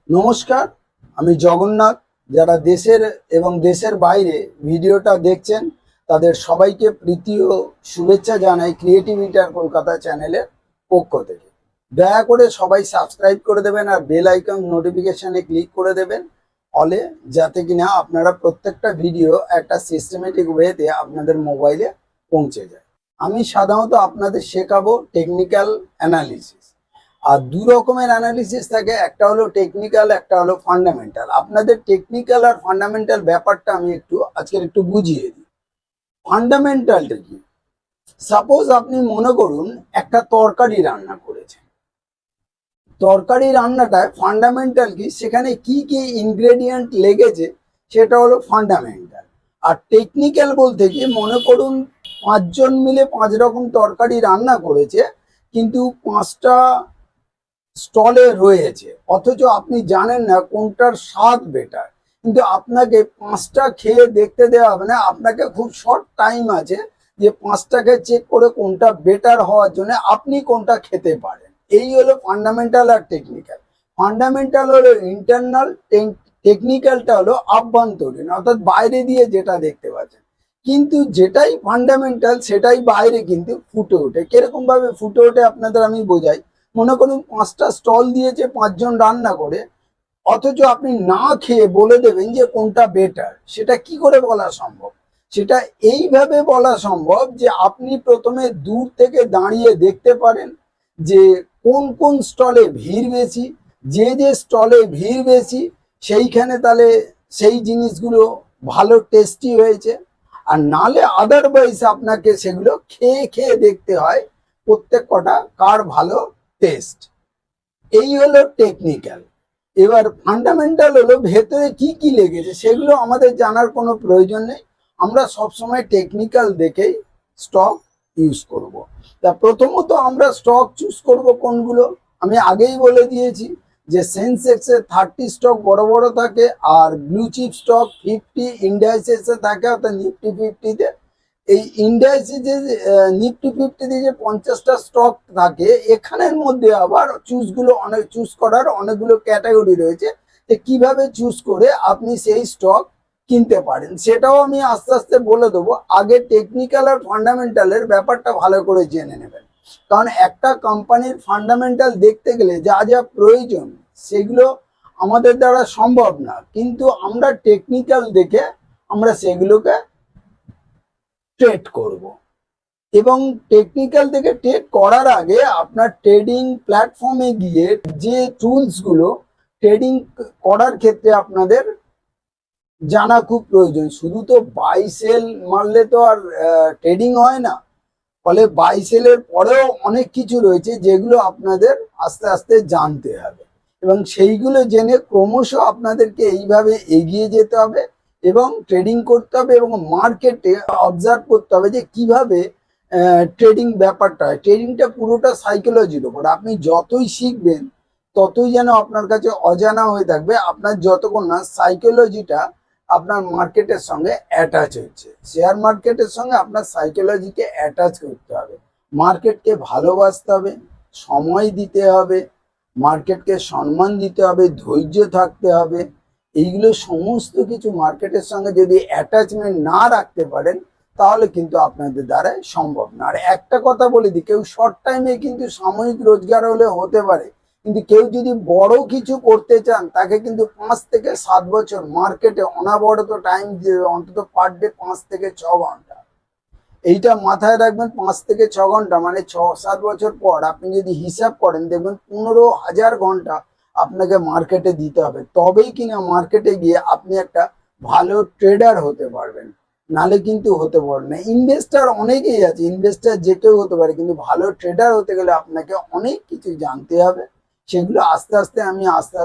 নমস্কার, আমি জগন্নাথ। যারা দেশের এবং দেশের বাইরে ভিডিওটা দেখছেন তাদের সবাইকে প্রীতি ও শুভেচ্ছা জানাই ক্রিয়েটিভ ইন্টার কলকাতা চ্যানেলের পক্ষ থেকে। দয়া করে সবাই সাবস্ক্রাইব করে দেবেন আর বেল আইকন নোটিফিকেশনে ক্লিক করে দেবেন অলে, যাতে কিনা আপনারা প্রত্যেকটা ভিডিও একটা সিস্টেমেটিক ওয়েতে আপনাদের মোবাইলে পৌঁছে যায়। আমি সাধারণত আপনাদের শেখাবো টেকনিক্যাল অ্যানালিসিস। আর দু রকমের অ্যানালিসিস থাকে, একটা হলো টেকনিক্যাল, একটা হলো ফান্ডামেন্টাল। আপনাদের টেকনিক্যাল আর ফান্ডামেন্টাল ব্যাপারটা আমি আজকে বুঝিয়ে দিই। ফান্ডামেন্টালটা কি? সাপোজ আপনি মনে করুন একটা তরকারি রান্না করেছেন। তরকারি রান্নাটায় ফান্ডামেন্টাল কি, সেখানে কি কি ইনগ্রেডিয়েন্ট লেগেছে সেটা হলো ফান্ডামেন্টাল। আর টেকনিক্যাল বলতে কি, মনে করুন 5 জন মিলে 5 রকম তরকারি রান্না করেছে, কিন্তু 5টা স্টলে রয়েছে, অথচ আপনি জানেন না কোনটার স্বাদ বেটার। কিন্তু আপনাকে 5টা খেয়ে দেখতে দেওয়া হবে না, আপনাকে খুব শর্ট টাইম আছে যে 5টাকে চেক করে কোনটা বেটার হওয়ার জন্য আপনি কোনটা খেতে পারেন। এই হলো ফান্ডামেন্টাল আর টেকনিক্যাল। ফান্ডামেন্টাল হলো ইন্টারনাল, টেকনিক্যালটা হলো আভ্যন্তরীণ, অর্থাৎ বাইরে দিয়ে যেটা দেখতে পাচ্ছেন। কিন্তু যেটাই ফান্ডামেন্টাল সেটাই বাইরে কিন্তু ফুটে ওঠে। কিরকম ভাবে ফুটে ওঠে আপনাদের আমি বোঝাই। মনে করুন 5টা স্টল দিয়েছে, 5 জন রান্না করে, অথচ আপনি না খেয়ে বলে দেবেন যে কোনটা বেটার। সেটা কি করে বলা সম্ভব? সেটা এইভাবে বলা সম্ভব যে আপনি প্রথমে দূর থেকে দাঁড়িয়ে দেখতে পারেন যে কোন কোন স্টলে ভিড় বেশি। যে যে স্টলে ভিড় বেশি সেইখানে তাহলে সেই জিনিসগুলো ভালো টেস্টি হয়েছে। আর নালে আদারওয়াইজ আপনাকে সেগুলো খেয়ে খেয়ে দেখতে হয় প্রত্যেক কটা কার ভালো টেস্ট। এই হলো টেকনিক্যাল। এবার ফান্ডামেন্টাল হলো ভেতরে কি কি লেগেছে সেগুলো আমাদের জানার কোনো প্রয়োজন নেই। আমরা সবসময় টেকনিক্যাল দেখেই স্টক ইউজ করব। তা প্রথমত আমরা স্টক চুজ করব কোনগুলো, আমি আগেই বলে দিয়েছি যে সেন্সেক্সে 30 স্টক বড় বড় থাকে, আর ব্লু চিপ স্টক 50 ইন্ডাইসেসে থাকে, অর্থাৎ নিফটি 50-তে। এই ইন্ডাইসে নিফটি 50-তে যে 50টা স্টক থাকে, এখানের মধ্যে আবার চুজ করার অনেকগুলো ক্যাটাগরি রয়েছে। যে কিভাবে চুজ করে আপনি সেই স্টক কিনতে পারেন সেটাও আমি আস্তে আস্তে বলে দেবো। আগে টেকনিক্যাল আর ফান্ডামেন্টালের ব্যাপারটা ভালো করে জেনে নেবেন, কারণ একটা কোম্পানির ফান্ডামেন্টাল দেখতে গেলে যা যা প্রয়োজন সেগুলো আমাদের দ্বারা সম্ভব না, কিন্তু আমরা টেকনিক্যাল দেখে আমরা সেগুলোকে ট্রেড করব। এবং টেকনিক্যাল থেকে ট্রেড করার আগে আপনার ট্রেডিং প্ল্যাটফর্মে গিয়ে যে টুলসগুলো ট্রেডিং করার ক্ষেত্রে আপনাদের জানা খুব প্রয়োজন। শুধু তো বাই সেল মারলে তো আর ট্রেডিং হয় না। ফলে বাই সেলের পরেও অনেক কিছু রয়েছে যেগুলো আপনাদের আস্তে আস্তে জানতে হবে, এবং সেইগুলো জেনে ক্রমশ আপনাদেরকে এইভাবে এগিয়ে যেতে হবে এবং ট্রেডিং করতে হবে এবং মার্কেটে অবজার্ভ করতে হবে যে কিভাবে ট্রেডিং ব্যাপারটা হয়। ট্রেডিংটা পুরোটা সাইকোলজির ওপর। আপনি যতই শিখবেন ততই যেন আপনার কাছে অজানা হয়ে থাকবে, আপনার যতক্ষণ না সাইকোলজিটা আপনার মার্কেটের সঙ্গে অ্যাটাচ হচ্ছে। শেয়ার মার্কেটের সঙ্গে আপনার সাইকোলজিকে অ্যাটাচ করতে হবে। মার্কেটকে ভালোবাসতে হবে, সময় দিতে হবে, মার্কেটকে সম্মান দিতে হবে, ধৈর্য থাকতে হবে। এইগুলো সমস্ত কিছু মার্কেটের সঙ্গে যদি অ্যাটাচমেন্ট না রাখতে পারেন তাহলে কিন্তু আপনাদের দ্বারা সম্ভব না। আর একটা কথা বলে দিই, কেউ শর্ট টাইমে কিন্তু সাময়িক রোজগার হলে হতে পারে, কিন্তু কেউ যদি বড় কিছু করতে চান তাকে কিন্তু 5 থেকে 7 বছর মার্কেটে অনবরত টাইম দিয়ে, অন্তত পার ডে 5 থেকে 6 ঘন্টা। এইটা মাথায় রাখবেন, 5 থেকে 6 ঘন্টা মানে 6-7 বছর পর আপনি যদি হিসাব করেন দেখবেন 15,000 ঘন্টা আপনাকে মার্কেটে দিতে হবে, তবেই কিনা মার্কেটে গিয়ে আপনি একটা ভালো ট্রেডার হতে পারবেন। নালে কিন্তু হতে পারবে না। ইনভেস্টার অনেকেই আছে, ইনভেস্টার যে কেউ হতে পারে, কিন্তু ভালো ট্রেডার হতে গেলে আপনাকে অনেক কিছু জানতে হবে। সেগুলো আস্তে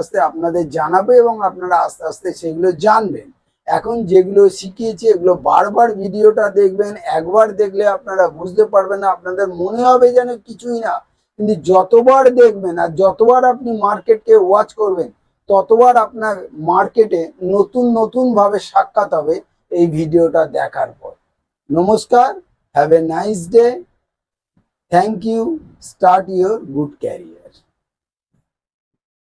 আস্তে আপনাদের জানাবো এবং আপনারা আস্তে আস্তে সেগুলো জানবেন। এখন যেগুলো শিখিয়েছি এগুলো বারবার ভিডিওটা দেখবেন, একবার দেখলে আপনারা বুঝতে পারবেন না, আপনাদের মনে হবে যেন কিছুই না। কিন্তু যতবার দেখবেন আর যতবার আপনি মার্কেটকে ওয়াচ করবেন ততবার আপনার মার্কেটে নতুন নতুন ভাবে সাক্ষাৎ হবে এই ভিডিওটা দেখার পর। নমস্কার, have a nice day, thank you, start your good career.